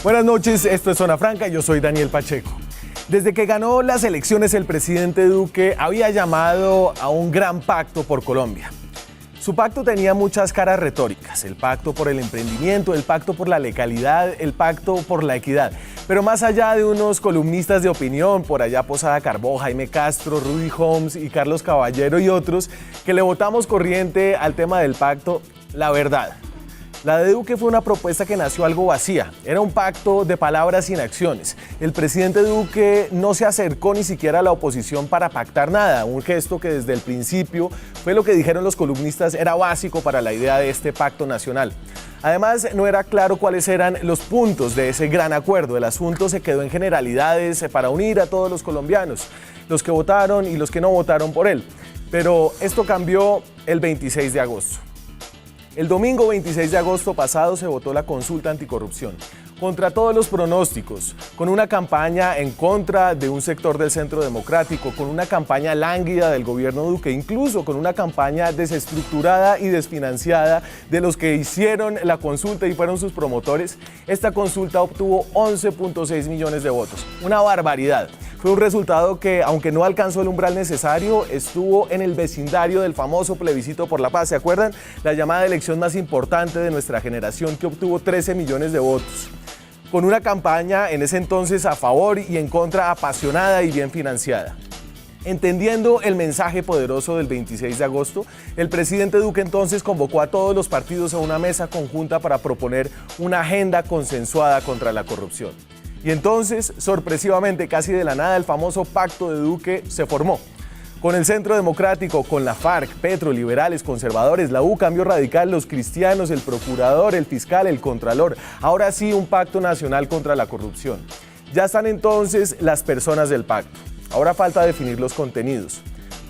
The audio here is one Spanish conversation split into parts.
Buenas noches, esto es Zona Franca, yo soy Daniel Pacheco. Desde que ganó las elecciones, el presidente Duque había llamado a un gran pacto por Colombia. Su pacto tenía muchas caras retóricas: el pacto por el emprendimiento, el pacto por la legalidad, el pacto por la equidad. Pero más allá de unos columnistas de opinión, por allá Posada Carbó, Jaime Castro, Rudy Holmes y Carlos Caballero y otros, que le votamos corriente al tema del pacto, la verdad, la de Duque fue una propuesta que nació algo vacía. Era un pacto de palabras sin acciones. El presidente Duque no se acercó ni siquiera a la oposición para pactar nada, un gesto que desde el principio fue lo que dijeron los columnistas era básico para la idea de este pacto nacional. Además, no era claro cuáles eran los puntos de ese gran acuerdo. El asunto se quedó en generalidades para unir a todos los colombianos, los que votaron y los que no votaron por él. Pero esto cambió el 26 de agosto. El domingo 26 de agosto pasado se votó la consulta anticorrupción. Contra todos los pronósticos, con una campaña en contra de un sector del Centro Democrático, con una campaña lánguida del gobierno Duque, incluso con una campaña desestructurada y desfinanciada de los que hicieron la consulta y fueron sus promotores, esta consulta obtuvo 11.6 millones de votos. Una barbaridad. Fue un resultado que, aunque no alcanzó el umbral necesario, estuvo en el vecindario del famoso plebiscito por la paz. ¿Se acuerdan? La llamada elección más importante de nuestra generación, que obtuvo 13 millones de votos. Con una campaña en ese entonces a favor y en contra apasionada y bien financiada. Entendiendo el mensaje poderoso del 26 de agosto, el presidente Duque entonces convocó a todos los partidos a una mesa conjunta para proponer una agenda consensuada contra la corrupción. Y entonces, sorpresivamente, casi de la nada, el famoso pacto de Duque se formó. Con el Centro Democrático, con la FARC, Petro, liberales, conservadores, la U, Cambio Radical, los cristianos, el procurador, el fiscal, el contralor. Ahora sí, un pacto nacional contra la corrupción. Ya están entonces las personas del pacto. Ahora falta definir los contenidos.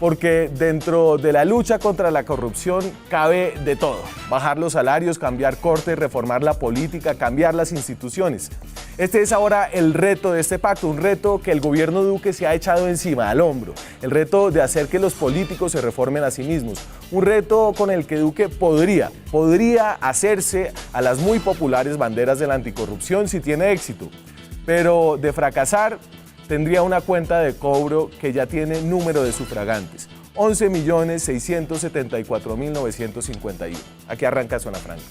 Porque dentro de la lucha contra la corrupción cabe de todo. Bajar los salarios, cambiar cortes, reformar la política, cambiar las instituciones. Este es ahora el reto de este pacto, un reto que el gobierno Duque se ha echado encima, al hombro. El reto de hacer que los políticos se reformen a sí mismos. Un reto con el que Duque podría hacerse a las muy populares banderas de la anticorrupción si tiene éxito. Pero de fracasar, tendría una cuenta de cobro que ya tiene número de sufragantes: 11.674.951. Aquí arranca Zona Franca.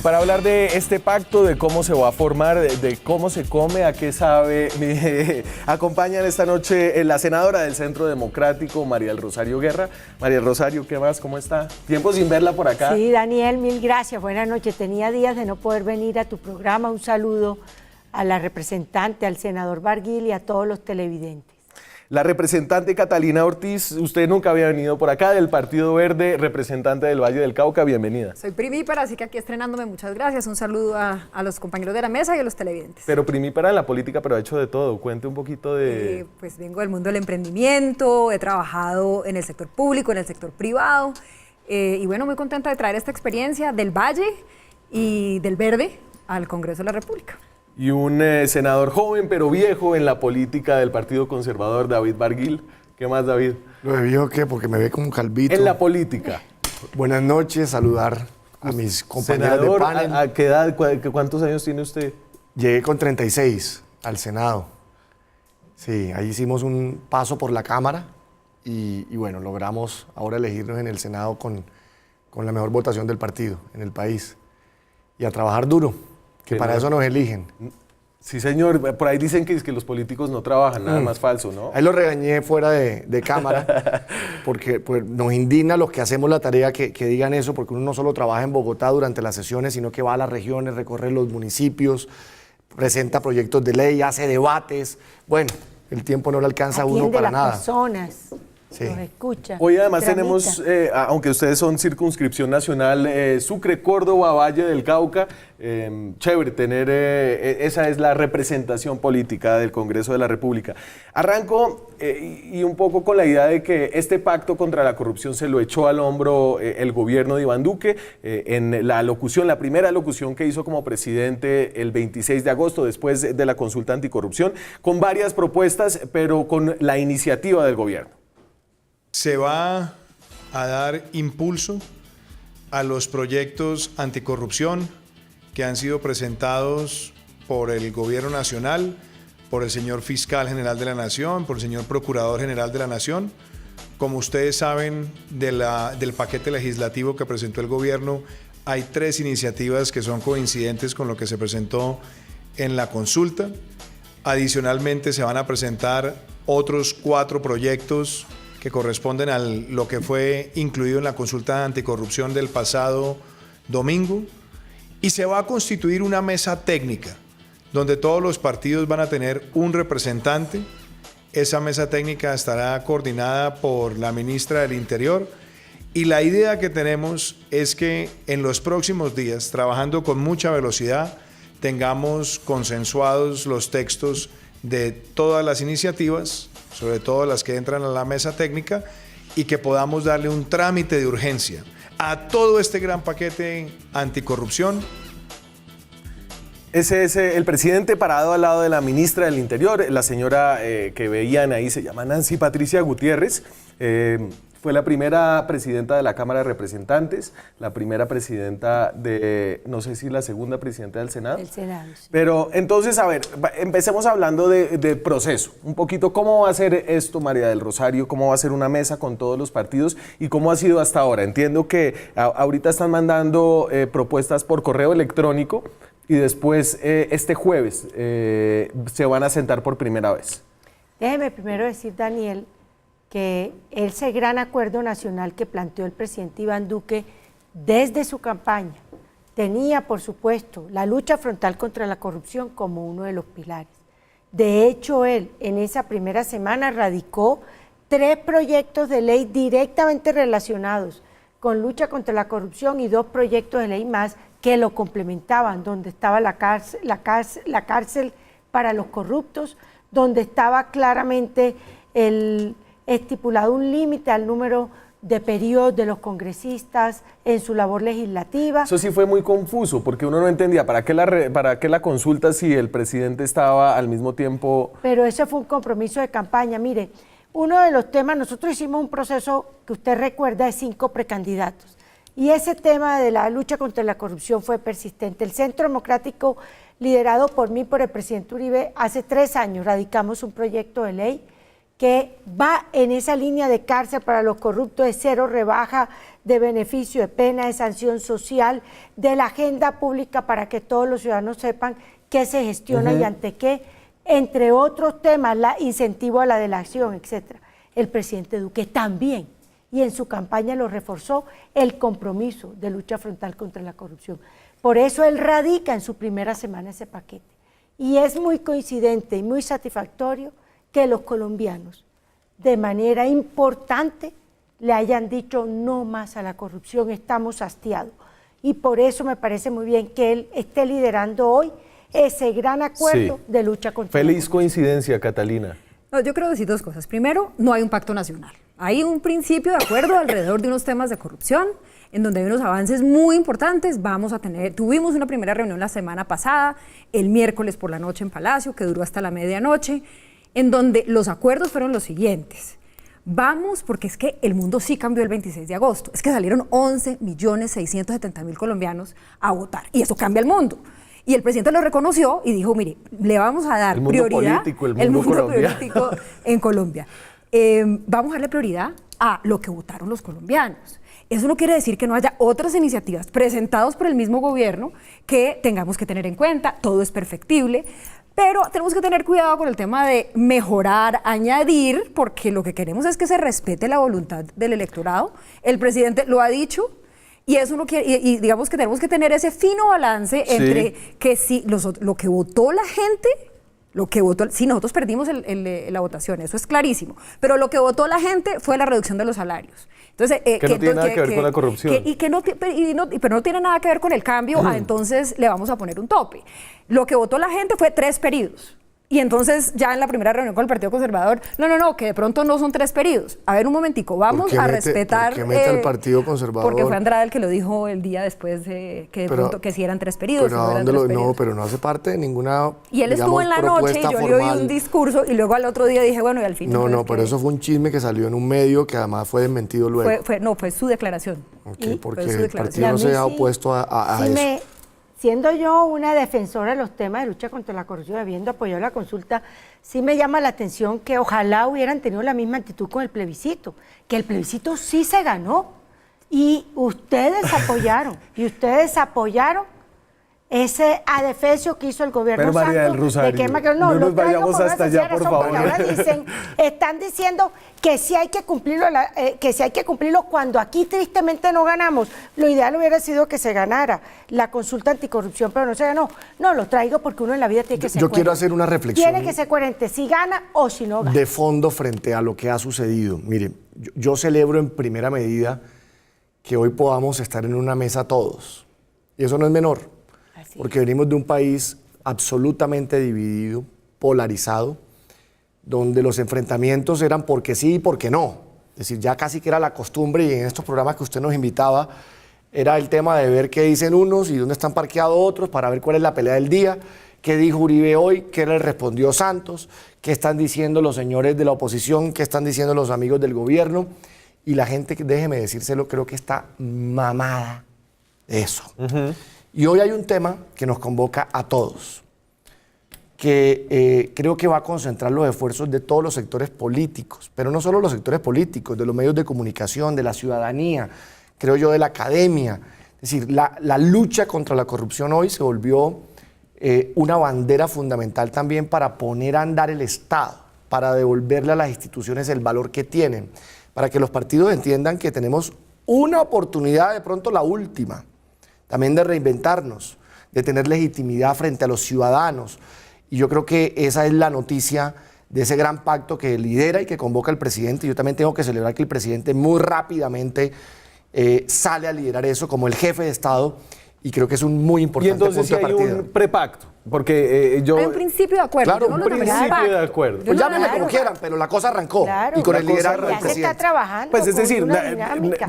Para hablar de este pacto, de cómo se va a formar, de cómo se come, a qué sabe, acompañan esta noche la senadora del Centro Democrático, María del Rosario Guerra. María del Rosario, ¿qué más? ¿Cómo está? Tiempo sin verla por acá. Sí, Daniel, mil gracias. Buenas noches. Tenía días de no poder venir a tu programa. Un saludo a la representante, al senador Barguil y a todos los televidentes. La representante Catalina Ortiz, usted nunca había venido por acá, del Partido Verde, representante del Valle del Cauca, bienvenida. Soy primípara, así que aquí estrenándome, muchas gracias. Un saludo a los compañeros de la mesa y a los televidentes. Pero primípara en la política, pero ha hecho de todo. Cuente un poquito de... Pues vengo del mundo del emprendimiento, he trabajado en el sector público, en el sector privado, y bueno, muy contenta de traer esta experiencia del Valle y del Verde al Congreso de la República. Y un senador joven pero viejo en la política del Partido Conservador, David Barguil. ¿Qué más, David? ¿Lo de viejo qué? Porque me ve como un calvito. En la política. Buenas noches, saludar a mis compañeros senador, de panel. ¿A qué edad, cuántos años tiene usted? Llegué con 36 al Senado. Sí, ahí hicimos un paso por la Cámara y bueno, logramos ahora elegirnos en el Senado con la mejor votación del partido en el país. Y a trabajar duro. Que para eso nos eligen. Sí, señor. Por ahí dicen que los políticos no trabajan, nada más falso, ¿no? Ahí lo regañé fuera de cámara, porque pues, nos indigna los que hacemos la tarea que digan eso, porque uno no solo trabaja en Bogotá durante las sesiones, sino que va a las regiones, recorre los municipios, presenta proyectos de ley, hace debates. Bueno, el tiempo no le alcanza a uno para nada. Atiende las personas. Sí. Nos escucha. Hoy además Tramita. tenemos, aunque ustedes son circunscripción nacional, Sucre, Córdoba, Valle del Cauca, chévere tener, esa es la representación política del Congreso de la República. Arranco y un poco con la idea de que este pacto contra la corrupción se lo echó al hombro el gobierno de Iván Duque en la locución, la primera locución que hizo como presidente el 26 de agosto, después de la consulta anticorrupción, con varias propuestas, pero con la iniciativa del gobierno. Se va a dar impulso a los proyectos anticorrupción que han sido presentados por el Gobierno Nacional, por el señor Fiscal General de la Nación, por el señor Procurador General de la Nación. Como ustedes saben, del paquete legislativo que presentó el Gobierno, hay 3 iniciativas que son coincidentes con lo que se presentó en la consulta. Adicionalmente, se van a presentar otros 4 proyectos que corresponden a lo que fue incluido en la consulta anticorrupción del pasado domingo, y se va a constituir una mesa técnica donde todos los partidos van a tener un representante. Esa mesa técnica estará coordinada por la ministra del Interior, y la idea que tenemos es que en los próximos días, trabajando con mucha velocidad, tengamos consensuados los textos de todas las iniciativas, sobre todo las que entran a la mesa técnica, y que podamos darle un trámite de urgencia a todo este gran paquete anticorrupción. Ese es el presidente parado al lado de la ministra del Interior, la señora que veían ahí se llama Nancy Patricia Gutiérrez. Fue la primera presidenta de la Cámara de Representantes, la primera presidenta de, no sé si la segunda presidenta del Senado. Del Senado, sí. Pero entonces, a ver, empecemos hablando de proceso. Un poquito, ¿cómo va a ser esto, María del Rosario? ¿Cómo va a ser una mesa con todos los partidos? ¿Y cómo ha sido hasta ahora? Entiendo que ahorita están mandando propuestas por correo electrónico y después, este jueves, se van a sentar por primera vez. Déjeme primero decir, Daniel, que ese gran acuerdo nacional que planteó el presidente Iván Duque desde su campaña tenía, por supuesto, la lucha frontal contra la corrupción como uno de los pilares. De hecho, él en esa primera semana radicó 3 proyectos de ley directamente relacionados con lucha contra la corrupción y 2 proyectos de ley más que lo complementaban, donde estaba la cárcel para los corruptos, donde estaba claramente estipulado un límite al número de periodos de los congresistas en su labor legislativa. Eso sí fue muy confuso, porque uno no entendía para qué la consulta si el presidente estaba al mismo tiempo. Pero ese fue un compromiso de campaña. Mire, uno de los temas, nosotros hicimos un proceso que usted recuerda de 5 precandidatos, y ese tema de la lucha contra la corrupción fue persistente. El Centro Democrático, liderado por mí, por el presidente Uribe, hace 3 años radicamos un proyecto de ley que va en esa línea de cárcel para los corruptos, de 0 rebaja de beneficio de pena, de sanción social, de la agenda pública para que todos los ciudadanos sepan qué se gestiona y ante qué, entre otros temas, la incentivo a la delación, etc. El presidente Duque también, y en su campaña lo reforzó, el compromiso de lucha frontal contra la corrupción. Por eso él radica en su primera semana ese paquete. Y es muy coincidente y muy satisfactorio que los colombianos, de manera importante, le hayan dicho no más a la corrupción, estamos hastiados. Y por eso me parece muy bien que él esté liderando hoy ese gran acuerdo de lucha contra la corrupción. Feliz coincidencia, Catalina. No, yo quiero decir 2 cosas. Primero, no hay un pacto nacional. Hay un principio de acuerdo alrededor de unos temas de corrupción, en donde hay unos avances muy importantes. Tuvimos una primera reunión la semana pasada, el miércoles por la noche en Palacio, que duró hasta la medianoche, en donde los acuerdos fueron los siguientes. Vamos, porque es que el mundo sí cambió el 26 de agosto. Es que salieron 11.670.000 colombianos a votar, y eso cambia el mundo. Y el presidente lo reconoció y dijo, mire, le vamos a dar prioridad. El mundo político en Colombia. Vamos a darle prioridad a lo que votaron los colombianos. Eso no quiere decir que no haya otras iniciativas presentadas por el mismo gobierno que tengamos que tener en cuenta. Todo es perfectible, pero tenemos que tener cuidado con el tema de mejorar, añadir, porque lo que queremos es que se respete la voluntad del electorado. El presidente lo ha dicho. Y eso no quiere, y digamos que tenemos que tener ese fino balance entre que si lo que votó la gente Lo que votó, sí, nosotros perdimos la votación, eso es clarísimo, pero lo que votó la gente fue la reducción de los salarios. Entonces, que no tiene nada que ver con la corrupción. Pero no tiene nada que ver con el cambio, entonces le vamos a poner un tope. Lo que votó la gente fue 3 periodos. Y entonces ya en la primera reunión con el Partido Conservador, no, que de pronto no son 3 periodos. A ver un momentico, vamos a respetar. ¿Por qué mete al Partido Conservador? Porque fue Andrade el que lo dijo el día después de que de pronto que si eran 3 periodos. Pero pero no hace parte de ninguna. Y él estuvo en la noche y yo le oí un discurso y luego al otro día dije, bueno, y al fin. Pero eso fue un chisme que salió en un medio que además fue desmentido luego. Fue su declaración. Okay, porque el partido no se ha opuesto a eso. Siendo yo una defensora de los temas de lucha contra la corrupción, habiendo apoyado la consulta, sí me llama la atención que ojalá hubieran tenido la misma actitud con el plebiscito, que el plebiscito sí se ganó y ustedes apoyaron ese adefesio que hizo el gobierno María del Rosario, de que no nos vayamos hasta allá, por favor. Ahora están diciendo que sí hay que cumplirlo, cuando aquí tristemente no ganamos. Lo ideal hubiera sido que se ganara la consulta anticorrupción, pero no se ganó. No, lo traigo porque uno en la vida tiene que ser coherente. Yo quiero hacer una reflexión. Tiene que ser coherente, si gana o si no gana. De fondo frente a lo que ha sucedido. Mire, yo celebro en primera medida que hoy podamos estar en una mesa todos. Y eso no es menor. Porque venimos de un país absolutamente dividido, polarizado, donde los enfrentamientos eran porque sí y porque no. Es decir, ya casi que era la costumbre, y en estos programas que usted nos invitaba, era el tema de ver qué dicen unos y dónde están parqueados otros para ver cuál es la pelea del día, qué dijo Uribe hoy, qué le respondió Santos, qué están diciendo los señores de la oposición, qué están diciendo los amigos del gobierno. Y la gente, déjeme decírselo, creo que está mamada de eso. Y hoy hay un tema que nos convoca a todos, que creo que va a concentrar los esfuerzos de todos los sectores políticos, pero no solo los sectores políticos, de los medios de comunicación, de la ciudadanía, creo yo, de la academia. Es decir, la lucha contra la corrupción hoy se volvió una bandera fundamental también para poner a andar el Estado, para devolverle a las instituciones el valor que tienen, para que los partidos entiendan que tenemos una oportunidad, de pronto la última, también de reinventarnos, de tener legitimidad frente a los ciudadanos. Y yo creo que esa es la noticia de ese gran pacto que lidera y que convoca el presidente. Yo también tengo que celebrar que el presidente muy rápidamente sale a liderar eso como el jefe de Estado, y creo que es un muy importante punto de partida. Y entonces hay un prepacto, porque yo... Hay un principio de acuerdo. Claro, un principio de acuerdo. Pues llámenme como quieran, pero la cosa arrancó. Claro, y con el liderazgo del ya presidente. se está trabajando. Pues es decir, una dinámica.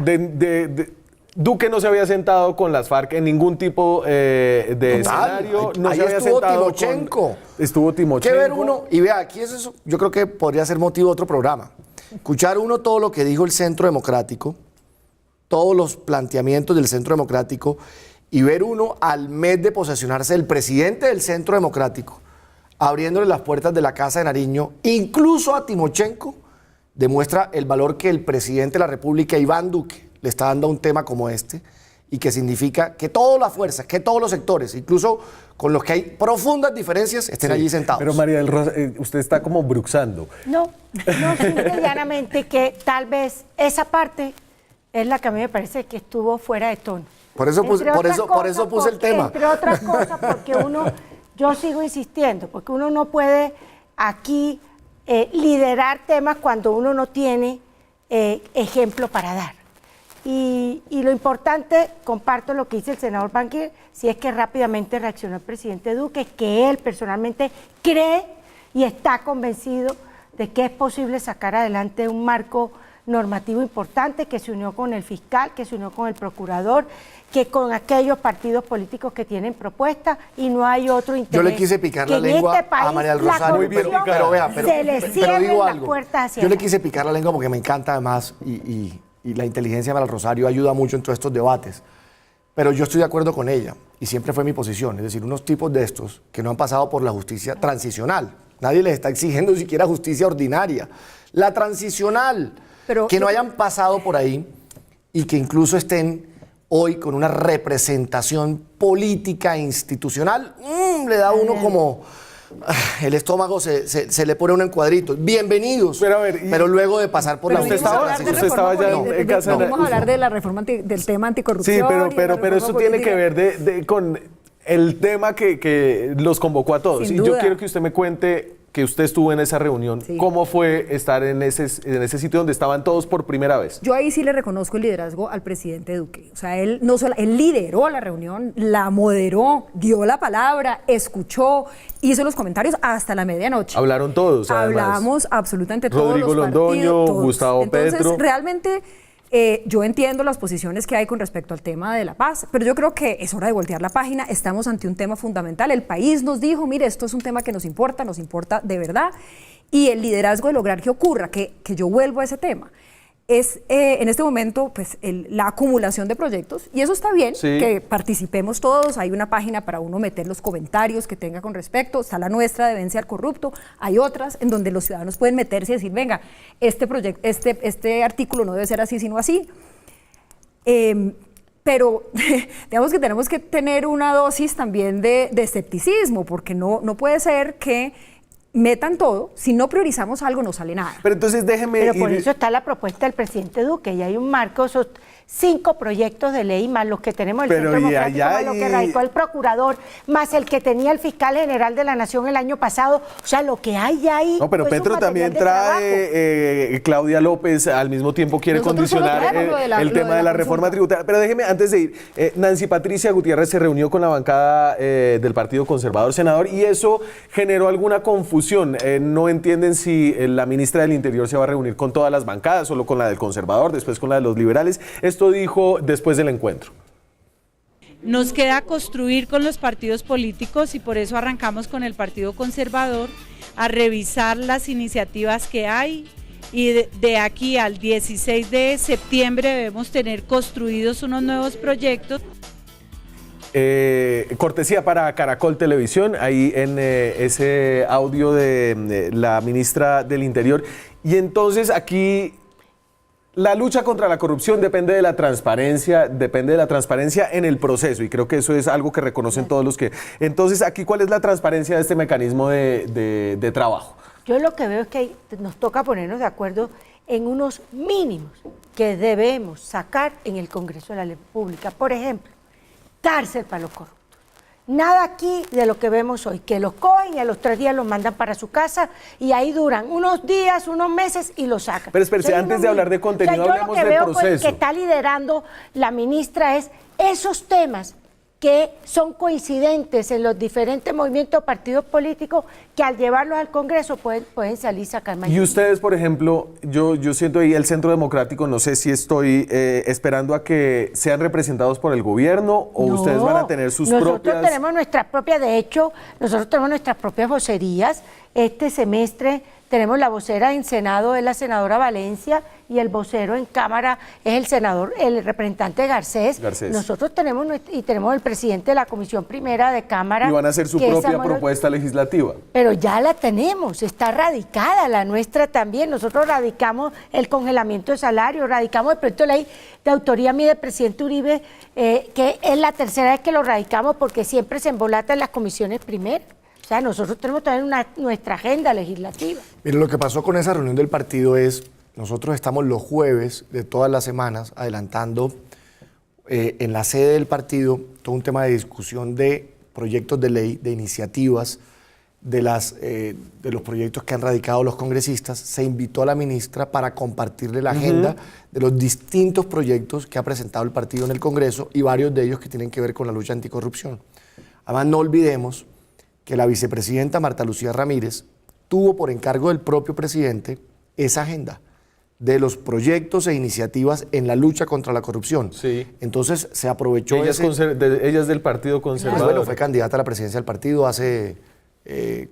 Duque no se había sentado con las FARC en ningún tipo de escenario. No ahí se había estuvo sentado Timochenko. Estuvo Timochenko. Que ver uno, y vea, aquí eso, yo creo que podría ser motivo de otro programa. Escuchar uno todo lo que dijo el Centro Democrático, todos los planteamientos del Centro Democrático, y ver uno al mes de posesionarse el presidente del Centro Democrático, abriéndole las puertas de la Casa de Nariño, incluso a Timochenko, demuestra el valor que el presidente de la República, Iván Duque, le está dando a un tema como este, y que significa que todas las fuerzas, que todos los sectores, incluso con los que hay profundas diferencias, estén allí sentados. Pero María del Rosario, usted está como bruxando. No, simple y llanamente que tal vez esa parte es la que a mí me parece que estuvo fuera de tono. Por eso puse el tema. Entre otras cosas, porque yo sigo insistiendo, porque uno no puede aquí liderar temas cuando uno no tiene ejemplo para dar. Y lo importante, comparto lo que dice el senador Banquer, si es que rápidamente reaccionó el presidente Duque, que él personalmente cree y está convencido de que es posible sacar adelante un marco normativo importante, que se unió con el fiscal, que se unió con el procurador, que con aquellos partidos políticos que tienen propuestas, y no hay otro interés. Yo le quise picar la lengua a María del Rosario, muy bien pero vea, se le cierren las puertas hacia yo le adelante. quise picar la lengua porque me encanta además, y la inteligencia de María del Rosario ayuda mucho en todos estos debates, pero yo estoy de acuerdo con ella, y siempre fue mi posición, es decir, unos tipos de estos que no han pasado por la justicia transicional, nadie les está exigiendo siquiera justicia ordinaria, la transicional, pero que no hayan pasado por ahí y que incluso estén hoy con una representación política e institucional, le da a uno como el estómago se le pone uno en cuadritos. Bienvenidos, pero luego de pasar por la justicia. Usted estaba ya en casa. Vamos a hablar de la reforma del tema anticorrupción. Sí, pero eso tiene que ver con el tema que los convocó a todos. Sin Y yo duda. quiero que usted me cuente que usted estuvo en esa reunión. Sí. ¿Cómo fue estar en ese sitio donde estaban todos por primera vez? Yo ahí sí le reconozco el liderazgo al presidente Duque. O sea, él lideró la reunión, la moderó, dio la palabra, escuchó, hizo los comentarios hasta la medianoche. Hablaron todos, además. Hablamos absolutamente todos Rodrigo los Londoño, partidos, todos. Gustavo Entonces, Petro. realmente yo entiendo las posiciones que hay con respecto al tema de la paz, pero yo creo que es hora de voltear la página. Estamos ante un tema fundamental. El país nos dijo, mire, esto es un tema que nos importa de verdad, y el liderazgo de lograr que ocurra, que yo vuelvo a ese tema, es en este momento pues la acumulación de proyectos, y eso está bien, Sí. que participemos todos. Hay una página para uno meter los comentarios que tenga con respecto, está la nuestra de Vence al Corrupto, hay otras en donde los ciudadanos pueden meterse y decir, venga, este artículo no debe ser así sino así. Pero digamos que tenemos que tener una dosis también de escepticismo, porque no puede ser que metan todo, si no priorizamos algo no sale nada. Pero entonces déjeme Pero por ir- eso está la propuesta del presidente Duque, y hay un marco, esos 5 proyectos de ley, más los que tenemos el Pero Centro y Democrático, allá más lo que hay- radicó el procurador, más el que tenía el fiscal general de la Nación el año pasado. O sea, lo que hay ahí. No, pero es un Petro también material de trae, Claudia López al mismo tiempo quiere Nosotros solo condicionar traemos lo de la- el lo tema de de la la reforma consulta. tributaria. Pero déjeme, antes de ir, Nancy Patricia Gutiérrez se reunió con la bancada del Partido Conservador Senador, y eso generó alguna confusión. No entienden si la ministra del Interior se va a reunir con todas las bancadas, solo con la del Conservador, después con la de los liberales. Esto dijo después del encuentro. Nos queda construir con los partidos políticos, y por eso arrancamos con el Partido Conservador a revisar las iniciativas que hay, y de aquí al 16 de septiembre debemos tener construidos unos nuevos proyectos. Cortesía para Caracol Televisión, ahí en ese audio de la ministra del Interior. Y entonces aquí la lucha contra la corrupción depende de la transparencia en el proceso, y creo que eso es algo que reconocen todos los que... Entonces, aquí, ¿cuál es la transparencia de este mecanismo de trabajo? Yo lo que veo es que nos toca ponernos de acuerdo en unos mínimos que debemos sacar en el Congreso de la República. Por ejemplo, cárcel para los corruptos. Nada aquí de lo que vemos hoy, que los cogen y a los 3 días los mandan para su casa, y ahí duran unos días, unos meses y los sacan. Pero espérese, Hay antes unos de hablar de mínimos. contenido, yo hablemos lo que del veo, pues, proceso. que está liderando la ministra es esos temas que son coincidentes en los diferentes movimientos, partidos políticos, que al llevarlos al Congreso pueden salir y sacar Y mayoría. ustedes, por ejemplo, yo siento ahí el Centro Democrático, no sé si estoy esperando a que sean representados por el gobierno, o No, ustedes van a tener sus nosotros propias... tenemos nuestras propias, de hecho, nosotros tenemos nuestras propias vocerías. Este semestre tenemos la vocera en Senado, es la senadora Valencia, y el vocero en Cámara es el representante Garcés. Nosotros tenemos el presidente de la Comisión Primera de Cámara. Y van a hacer su que es propia Samuel- propuesta legislativa. Pero ya la tenemos, está radicada la nuestra también. Nosotros radicamos el congelamiento de salario, radicamos el proyecto de ley de autoría mía del presidente Uribe, que es la tercera vez que lo radicamos, porque siempre se embolata en las comisiones primeras. O sea, nosotros tenemos también nuestra agenda legislativa. Mire, lo que pasó con esa reunión del partido es, nosotros estamos los jueves de todas las semanas adelantando en la sede del partido todo un tema de discusión de proyectos de ley, de iniciativas, de los proyectos que han radicado los congresistas. Se invitó a la ministra para compartirle la agenda de los distintos proyectos que ha presentado el partido en el Congreso, y varios de ellos que tienen que ver con la lucha anticorrupción. Además, no olvidemos que la vicepresidenta Marta Lucía Ramírez tuvo por encargo del propio presidente esa agenda de los proyectos e iniciativas en la lucha contra la corrupción. Sí. Entonces se aprovechó Ella es del Partido pues Conservador. bueno, fue candidata a la presidencia del partido hace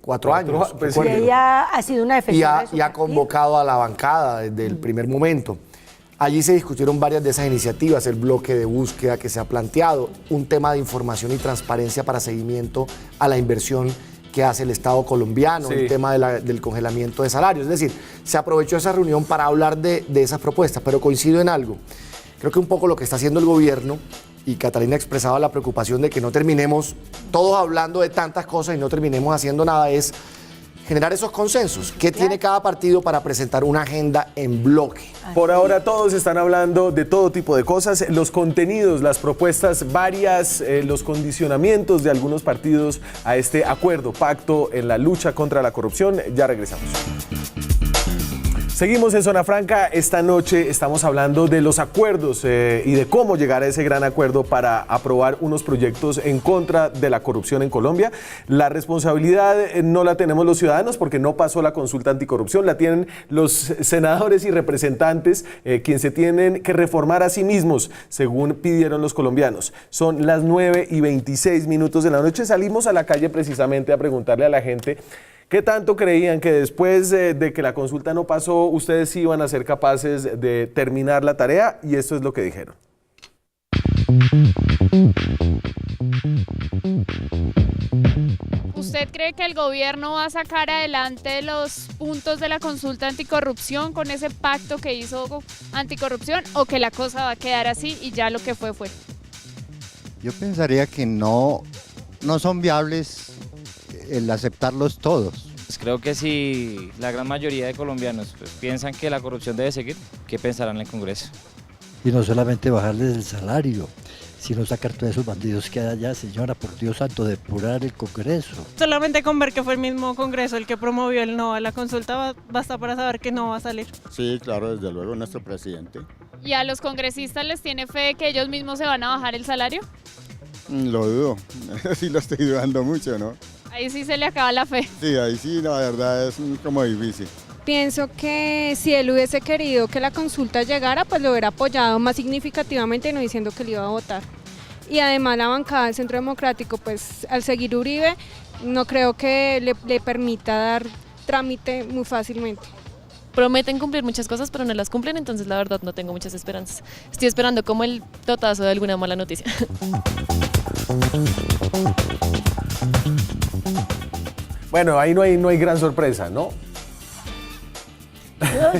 4 años. Pues Y recuerdo. ella ha sido una defensora de su Y ha partido. convocado a la bancada desde el primer momento. Allí se discutieron varias de esas iniciativas, el bloque de búsqueda que se ha planteado, un tema de información y transparencia para seguimiento a la inversión que hace el Estado colombiano, Sí. el tema del congelamiento de salarios. Es decir, se aprovechó esa reunión para hablar de esas propuestas, pero coincido en algo. Creo que un poco lo que está haciendo el gobierno, y Catalina expresaba la preocupación de que no terminemos todos hablando de tantas cosas y no terminemos haciendo nada, es generar esos consensos. ¿Qué tiene cada partido para presentar una agenda en bloque? Por ahora todos están hablando de todo tipo de cosas, los contenidos, las propuestas varias, los condicionamientos de algunos partidos a este acuerdo, pacto en la lucha contra la corrupción. Ya regresamos. Seguimos en Zona Franca. Esta noche estamos hablando de los acuerdos y de cómo llegar a ese gran acuerdo para aprobar unos proyectos en contra de la corrupción en Colombia. La responsabilidad no la tenemos los ciudadanos porque no pasó la consulta anticorrupción, la tienen los senadores y representantes, quienes se tienen que reformar a sí mismos, según pidieron los colombianos. Son las 9:26 de la noche. Salimos a la calle precisamente a preguntarle a la gente ¿qué tanto creían que después de que la consulta no pasó, ustedes sí iban a ser capaces de terminar la tarea? Y esto es lo que dijeron. ¿Usted cree que el gobierno va a sacar adelante los puntos de la consulta anticorrupción con ese pacto que hizo anticorrupción o que la cosa va a quedar así y ya lo que fue? Yo pensaría que no son viables el aceptarlos todos. Pues creo que si la gran mayoría de colombianos piensan que la corrupción debe seguir, ¿qué pensarán en el Congreso? Y no solamente bajarles el salario, sino sacar todos esos bandidos que hay allá, señora, por Dios santo, depurar el Congreso. Solamente con ver que fue el mismo Congreso el que promovió el no a la consulta basta para saber que no va a salir. Sí, claro, desde luego nuestro presidente. ¿Y a los congresistas les tiene fe de que ellos mismos se van a bajar el salario? Lo dudo, sí lo estoy dudando mucho, ¿no? Ahí sí se le acaba la fe. Sí, ahí sí, la verdad es como difícil. Pienso que si él hubiese querido que la consulta llegara, pues lo hubiera apoyado más significativamente, no diciendo que le iba a votar. Y además la bancada del Centro Democrático, pues al seguir Uribe, no creo que le permita dar trámite muy fácilmente. Prometen cumplir muchas cosas, pero no las cumplen, entonces la verdad no tengo muchas esperanzas. Estoy esperando como el totazo de alguna mala noticia. Bueno, ahí no hay gran sorpresa, ¿no?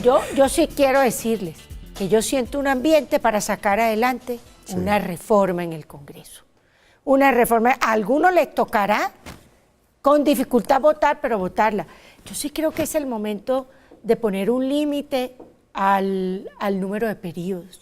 Yo sí quiero decirles que yo siento un ambiente para sacar adelante una reforma en el Congreso. Una reforma, a algunos les tocará con dificultad votar, pero votarla. Yo sí creo que es el momento de poner un límite al número de periodos.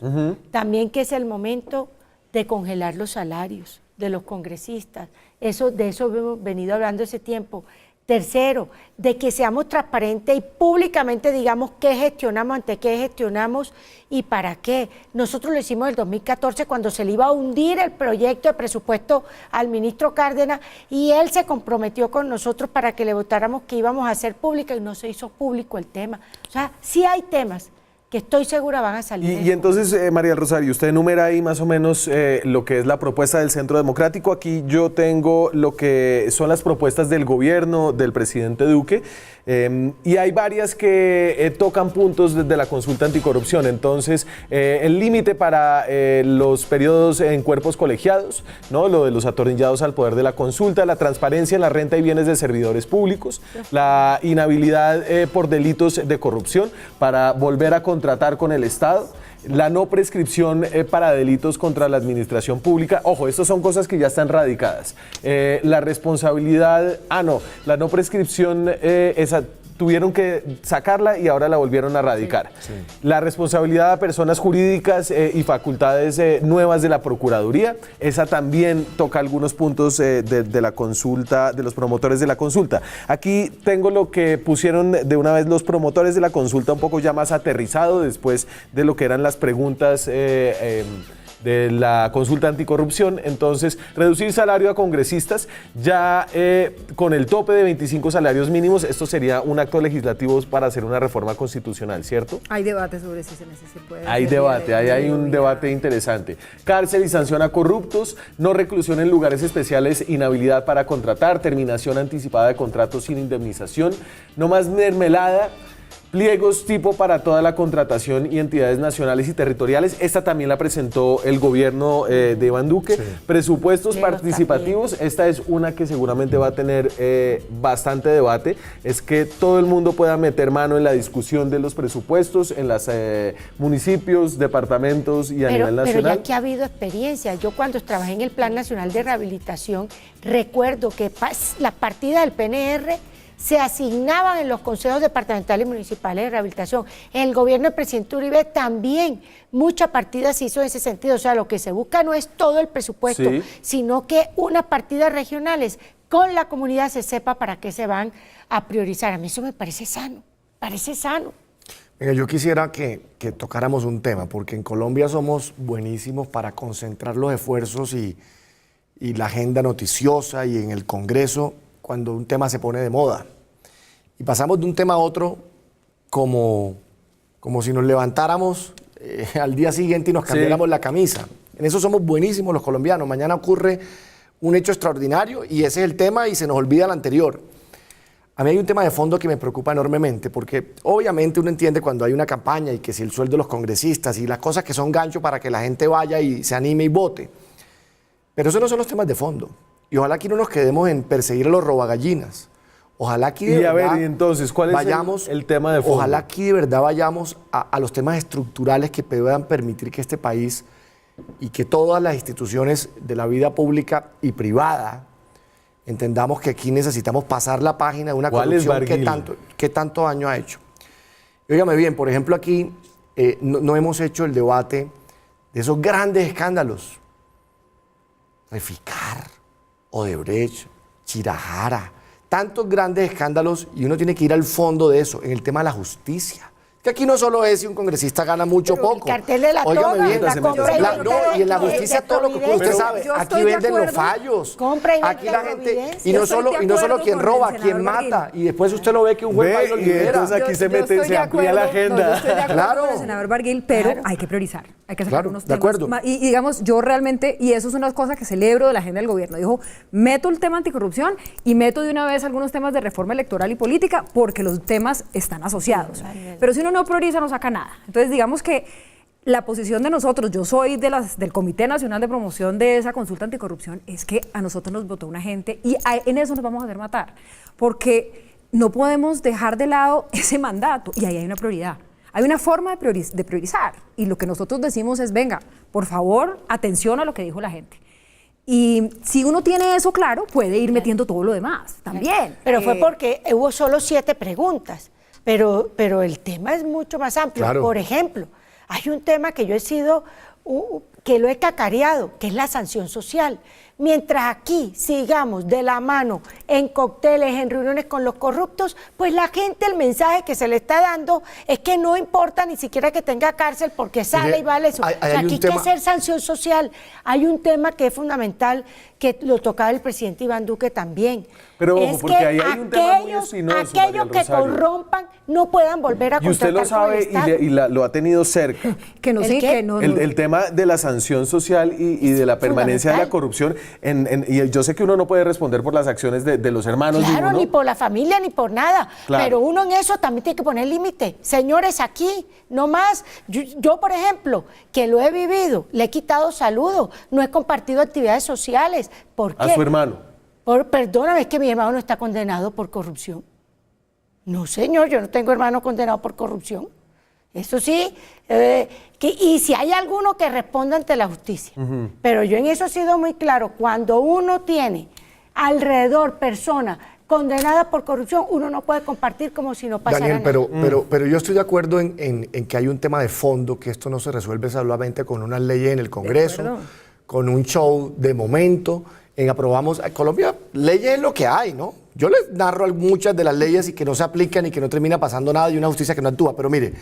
También que es el momento de congelar los salarios de los congresistas. De eso hemos venido hablando ese tiempo. Tercero, de que seamos transparentes y públicamente digamos qué gestionamos, ante qué gestionamos y para qué. Nosotros lo hicimos en el 2014 cuando se le iba a hundir el proyecto de presupuesto al ministro Cárdenas y él se comprometió con nosotros para que le votáramos que íbamos a hacer pública y no se hizo público el tema. O sea, sí hay temas que estoy segura van a salir. Y entonces, María del Rosario, usted enumera ahí más o menos lo que es la propuesta del Centro Democrático. Aquí yo tengo lo que son las propuestas del gobierno del presidente Duque, y hay varias que tocan puntos desde la consulta anticorrupción. Entonces, el límite para los periodos en cuerpos colegiados, ¿no? Lo de los atornillados al poder de la consulta, la transparencia en la renta y bienes de servidores públicos, la inhabilidad por delitos de corrupción para volver a contratar con el Estado, la no prescripción para delitos contra la administración pública. Ojo, estas son cosas que ya están radicadas. La responsabilidad, la no prescripción, esa tuvieron que sacarla y ahora la volvieron a radicar. Sí. La responsabilidad a personas jurídicas y facultades nuevas de la Procuraduría, esa también toca algunos puntos de la consulta, de los promotores de la consulta. Aquí tengo lo que pusieron de una vez los promotores de la consulta, un poco ya más aterrizado después de lo que eran las preguntas de la consulta anticorrupción. Entonces, reducir salario a congresistas ya con el tope de 25 salarios mínimos. Esto sería un acto legislativo para hacer una reforma constitucional, ¿cierto? Hay debate sobre si se puede. Hay debate, hay un debate interesante. Cárcel y sanción a corruptos, no reclusión en lugares especiales, inhabilidad para contratar, terminación anticipada de contratos sin indemnización, no más mermelada, pliegos tipo para toda la contratación y entidades nacionales y territoriales. Esta también la presentó el gobierno de Iván Duque. Sí. Presupuestos participativos. También. Esta es una que seguramente va a tener bastante debate. Es que todo el mundo pueda meter mano en la discusión de los presupuestos en los municipios, departamentos y a nivel nacional. Pero ya que ha habido experiencia. Yo cuando trabajé en el Plan Nacional de Rehabilitación, recuerdo que la partida del PNR se asignaban en los consejos departamentales y municipales de rehabilitación. En el gobierno del presidente Uribe también mucha partida se hizo en ese sentido. O sea, lo que se busca no es todo el presupuesto, sino que unas partidas regionales con la comunidad se sepa para qué se van a priorizar. A mí eso me parece sano, parece sano. Mira, yo quisiera que tocáramos un tema, porque en Colombia somos buenísimos para concentrar los esfuerzos y la agenda noticiosa y en el Congreso cuando un tema se pone de moda. Y pasamos de un tema a otro como si nos levantáramos al día siguiente y nos cambiáramos la camisa. En eso somos buenísimos los colombianos. Mañana ocurre un hecho extraordinario y ese es el tema y se nos olvida el anterior. A mí hay un tema de fondo que me preocupa enormemente, porque obviamente uno entiende cuando hay una campaña y que si el sueldo de los congresistas y las cosas que son gancho para que la gente vaya y se anime y vote. Pero esos no son los temas de fondo. Y ojalá aquí no nos quedemos en perseguir a los robagallinas. Ojalá aquí de verdad ver, y entonces, ¿cuál es el tema de fondo? Ojalá aquí de verdad vayamos a los temas estructurales que puedan permitir que este país y que todas las instituciones de la vida pública y privada entendamos que aquí necesitamos pasar la página de una corrupción que tanto daño ha hecho. Y óigame bien, por ejemplo, aquí no hemos hecho el debate de esos grandes escándalos. Reficar, Odebrecht, Chirajara, tantos grandes escándalos y uno tiene que ir al fondo de eso, en el tema de la justicia. Que aquí no solo es si un congresista gana mucho o poco. El cartel de la Óigame bien, y en la de justicia todo lo que ocurre, usted sabe, aquí venden los fallos. Aquí la gente, y no solo quien roba, quien mata, y después usted lo ve que un juez va y lo libera. Entonces aquí se amplía la agenda. Yo estoy de acuerdo con el senador Barguil, pero hay que priorizar, hay que sacar unos temas. Y digamos, yo realmente, y eso es una cosa que celebro de la agenda del gobierno, dijo, meto el tema anticorrupción y meto de una vez algunos temas de reforma electoral y política, porque los temas están asociados. Pero si uno no prioriza, no saca nada. Entonces, digamos que la posición de nosotros, yo soy del Comité Nacional de Promoción de esa consulta anticorrupción, es que a nosotros nos votó una gente y en eso nos vamos a hacer matar, porque no podemos dejar de lado ese mandato y ahí hay una prioridad. Hay una forma de priorizar y lo que nosotros decimos es, venga, por favor, atención a lo que dijo la gente. Y si uno tiene eso claro, puede ir metiendo todo lo demás también. Pero fue porque hubo solo 7 preguntas. Pero el tema es mucho más amplio. Claro. Por ejemplo, hay un tema que yo que lo he cacareado, que es la sanción social. Mientras aquí sigamos de la mano en cócteles, en reuniones con los corruptos, pues la gente, el mensaje que se le está dando es que no importa ni siquiera que tenga cárcel porque sale y vale eso. Aquí hay que hacer sanción social. Hay un tema que es fundamental, que lo tocaba el presidente Iván Duque también. Pero ojo, porque ahí hay un tema muy espinoso, aquellos que corrompan no puedan volver a contratar. Y usted lo sabe y lo ha tenido cerca. El tema de la sanción social y de la permanencia de la corrupción. Y yo sé que uno no puede responder por las acciones de los hermanos. Claro, ni por la familia, ni por nada. Claro. Pero uno en eso también tiene que poner límite. Señores, aquí, no más. Yo, por ejemplo, que lo he vivido, le he quitado saludos, no he compartido actividades sociales. ¿Por qué? A su hermano. Perdóname, es que mi hermano no está condenado por corrupción. No, señor, yo no tengo hermano condenado por corrupción. Eso sí, y si hay alguno que responda ante la justicia. Pero yo en eso he sido muy claro. Cuando uno tiene alrededor personas condenadas por corrupción, uno no puede compartir como si no pasara Daniel, nada. pero yo estoy de acuerdo en que hay un tema de fondo, que esto no se resuelve solamente con unas leyes en el Congreso, con un show de momento. Aprobamos, en Colombia, leyes es lo que hay, ¿no? Yo les narro muchas de las leyes y que no se aplican y que no termina pasando nada y una justicia que no actúa. Pero mire,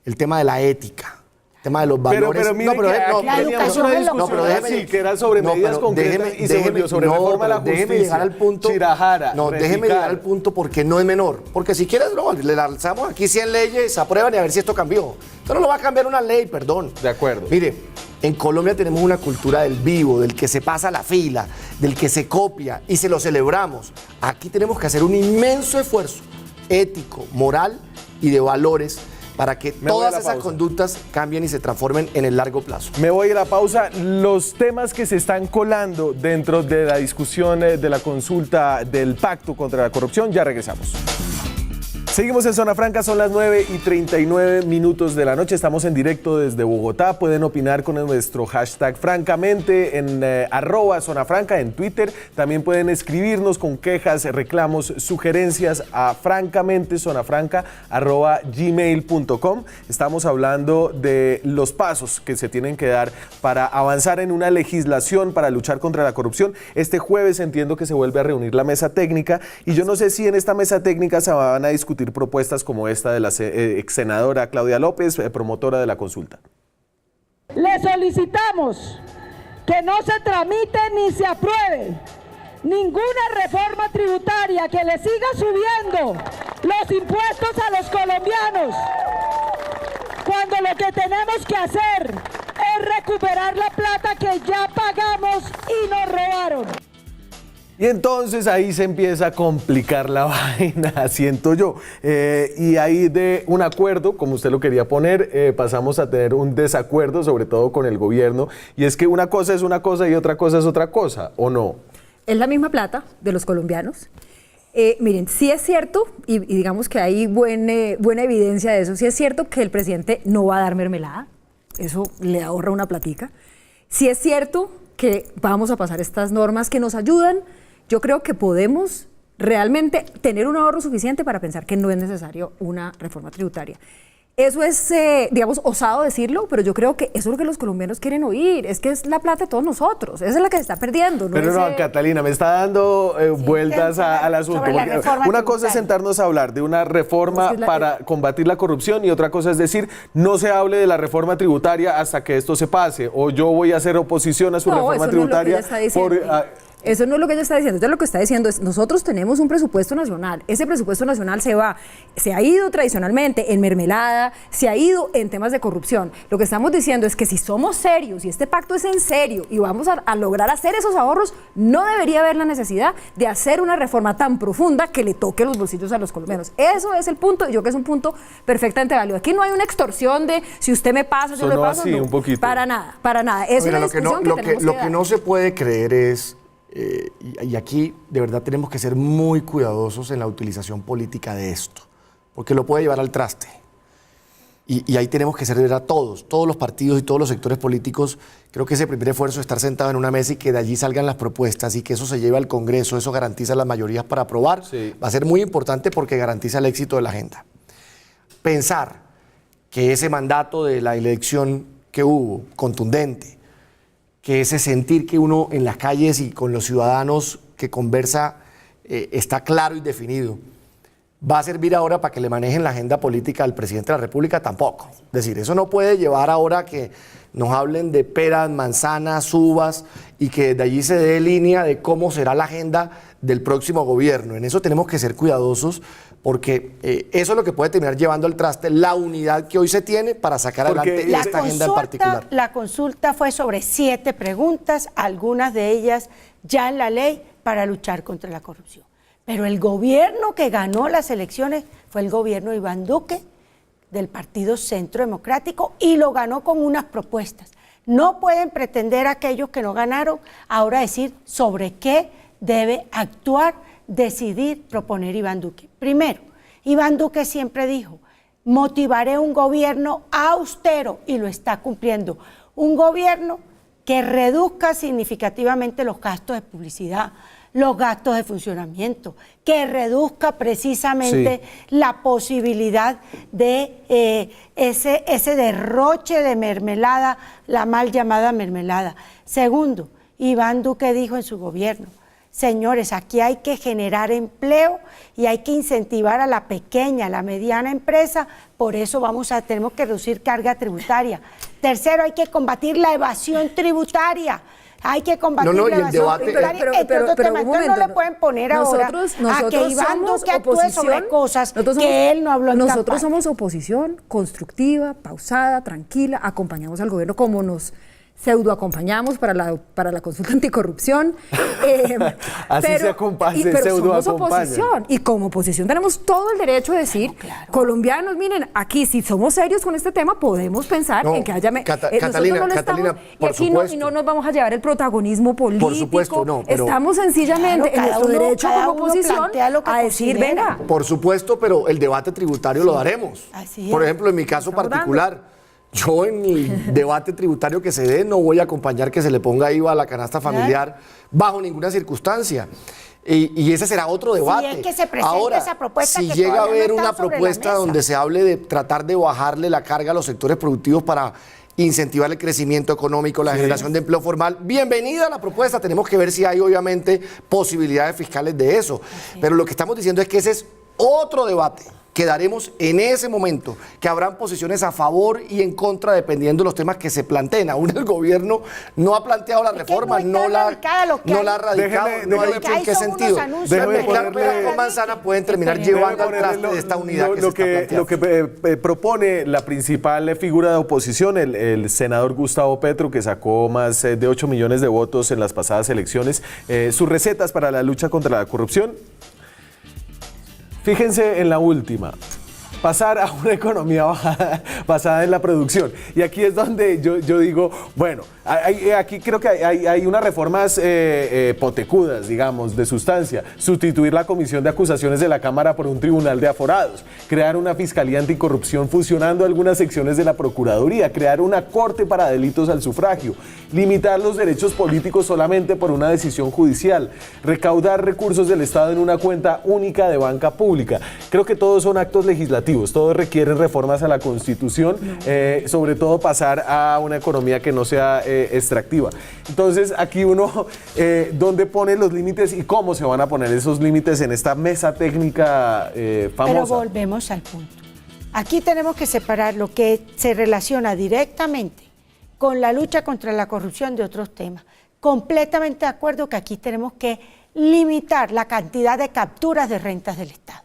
el tema de la ética, el tema de los valores. Pero mire, teníamos una discusión así, que era sobre medidas concretas y se volvió sobre reforma a la justicia. Déjeme llegar al punto. Chirajara, déjeme llegar al punto porque no es menor. Porque si quieres, le lanzamos aquí 100 leyes, se aprueban y a ver si esto cambió. Esto no lo va a cambiar una ley, perdón. De acuerdo. Mire, en Colombia tenemos una cultura del vivo, del que se pasa la fila, del que se copia y se lo celebramos. Aquí tenemos que hacer un inmenso esfuerzo ético, moral y de valores para que todas esas conductas cambien y se transformen en el largo plazo. Me voy a la pausa. Los temas que se están colando dentro de la discusión de la consulta del pacto contra la corrupción, ya regresamos. Seguimos en Zona Franca, son las 9:39 de la noche. Estamos en directo desde Bogotá. Pueden opinar con nuestro hashtag francamente en @Zona Franca en Twitter. También pueden escribirnos con quejas, reclamos, sugerencias a francamente@gmail.com. Estamos hablando de los pasos que se tienen que dar para avanzar en una legislación para luchar contra la corrupción. Este jueves entiendo que se vuelve a reunir la mesa técnica y yo no sé si en esta mesa técnica se van a discutir propuestas como esta de la ex senadora Claudia López, promotora de la consulta. Le solicitamos que no se tramite ni se apruebe ninguna reforma tributaria que le siga subiendo los impuestos a los colombianos, cuando lo que tenemos que hacer es recuperar la plata que ya pagamos y nos robaron. Y entonces ahí se empieza a complicar la vaina, siento yo. Y ahí de un acuerdo, como usted lo quería poner, pasamos a tener un desacuerdo, sobre todo con el gobierno. Y es que una cosa es una cosa y otra cosa es otra cosa, ¿o no? Es la misma plata de los colombianos. Miren, sí es cierto, y digamos que hay buena evidencia de eso, sí es cierto que el presidente no va a dar mermelada, eso le ahorra una platica. Sí es cierto que vamos a pasar estas normas que nos ayudan. Yo creo que podemos realmente tener un ahorro suficiente para pensar que no es necesario una reforma tributaria. Eso es, digamos, osado decirlo, pero yo creo que eso es lo que los colombianos quieren oír, es que es la plata de todos nosotros, esa es la que se está perdiendo. Pero no, Catalina, me está dando vueltas al asunto. Una cosa es sentarnos a hablar de una reforma para combatir la corrupción y otra cosa es decir, no se hable de la reforma tributaria hasta que esto se pase, o yo voy a hacer oposición a su reforma tributaria Eso no es lo que ella está diciendo. Ella lo que está diciendo es, nosotros tenemos un presupuesto nacional. Ese presupuesto nacional se ha ido tradicionalmente en mermelada, se ha ido en temas de corrupción. Lo que estamos diciendo es que si somos serios y este pacto es en serio y vamos a lograr hacer esos ahorros, no debería haber la necesidad de hacer una reforma tan profunda que le toque los bolsillos a los colombianos. Eso es el punto, y yo creo que es un punto perfectamente válido. Aquí no hay una extorsión de si usted me pasa, si yo le paso, no. Un poquito. Para nada, para nada. Es una discusión que tenemos que dar. Lo que no se puede creer es, y aquí de verdad tenemos que ser muy cuidadosos en la utilización política de esto, porque lo puede llevar al traste. Y ahí tenemos que servir a todos los partidos y todos los sectores políticos. Creo que ese primer esfuerzo de estar sentado en una mesa y que de allí salgan las propuestas y que eso se lleve al Congreso, eso garantiza las mayorías para aprobar, va a ser muy importante porque garantiza el éxito de la agenda. Pensar que ese mandato de la elección que hubo, contundente, que ese sentir que uno en las calles y con los ciudadanos que conversa está claro y definido, va a servir ahora para que le manejen la agenda política al presidente de la República, tampoco. Es decir, eso no puede llevar ahora que nos hablen de peras, manzanas, uvas y que de allí se dé línea de cómo será la agenda del próximo gobierno. En eso tenemos que ser cuidadosos porque eso es lo que puede terminar llevando al traste la unidad que hoy se tiene para sacar adelante esta agenda en particular. La consulta fue sobre 7 preguntas, algunas de ellas ya en la ley para luchar contra la corrupción. Pero el gobierno que ganó las elecciones fue el gobierno de Iván Duque, del Partido Centro Democrático, y lo ganó con unas propuestas. No pueden pretender aquellos que no ganaron ahora decir sobre qué debe actuar, decidir, proponer Iván Duque. Primero, Iván Duque siempre dijo, motivaré un gobierno austero, y lo está cumpliendo. Un gobierno que reduzca significativamente los gastos de publicidad, los gastos de funcionamiento, que reduzca precisamente la posibilidad de ese derroche de mermelada, la mal llamada mermelada. Segundo, Iván Duque dijo en su gobierno, señores, aquí hay que generar empleo y hay que incentivar a la pequeña, a la mediana empresa, por eso tenemos que reducir carga tributaria. Tercero, hay que combatir la evasión tributaria. Hay que combatir la evasión tributaria. Entonces no le pueden poner ahora a que Iván Duque actúe sobre cosas que él no habló en campaña. Nosotros somos oposición constructiva, pausada, tranquila, acompañamos al gobierno como nos pseudo acompañamos para la consulta anticorrupción. Así se acompaña, pero pseudo somos oposición, y como oposición tenemos todo el derecho de decir, colombianos, miren, aquí si somos serios con este tema podemos pensar en que haya... Catalina, por supuesto. Y no nos vamos a llevar el protagonismo político. Por supuesto, no. Pero estamos sencillamente en nuestro derecho como oposición a decir, venga. Por supuesto, pero el debate tributario lo daremos. Por ejemplo, en mi caso particular, yo en el debate tributario que se dé no voy a acompañar que se le ponga IVA a la canasta familiar bajo ninguna circunstancia. Y ese será otro debate. Si es que se presenta ahora, esa propuesta si que llega a haber no está una sobre propuesta la mesa, donde se hable de tratar de bajarle la carga a los sectores productivos para incentivar el crecimiento económico, la generación de empleo formal, bienvenida a la propuesta. Tenemos que ver si hay obviamente posibilidades fiscales de eso. Pero lo que estamos diciendo es que ese es otro debate que daremos en ese momento, que habrán posiciones a favor y en contra dependiendo de los temas que se planteen. Aún el gobierno no ha planteado la reforma, no la ha radicado, no ha dicho en qué sentido. Mezclar peras con manzana pueden terminar llevando al traste de esta unidad lo que propone la principal figura de oposición, el senador Gustavo Petro, que sacó más de 8 millones de votos en las pasadas elecciones, sus recetas para la lucha contra la corrupción. Fíjense en la última, pasar a una economía basada en la producción. Y aquí es donde yo digo, bueno, aquí creo que hay unas reformas potecudas, digamos, de sustancia. Sustituir la comisión de acusaciones de la Cámara por un tribunal de aforados, crear una fiscalía anticorrupción fusionando algunas secciones de la Procuraduría, crear una corte para delitos al sufragio, limitar los derechos políticos solamente por una decisión judicial, recaudar recursos del Estado en una cuenta única de banca pública. Creo que todos son actos legislativos, todos requieren reformas a la Constitución, sobre todo pasar a una economía que no sea extractiva. Entonces, aquí uno, ¿dónde pone los límites y cómo se van a poner esos límites en esta mesa técnica famosa? Pero volvemos al punto. Aquí tenemos que separar lo que se relaciona directamente con la lucha contra la corrupción de otros temas. Completamente de acuerdo que aquí tenemos que limitar la cantidad de capturas de rentas del Estado.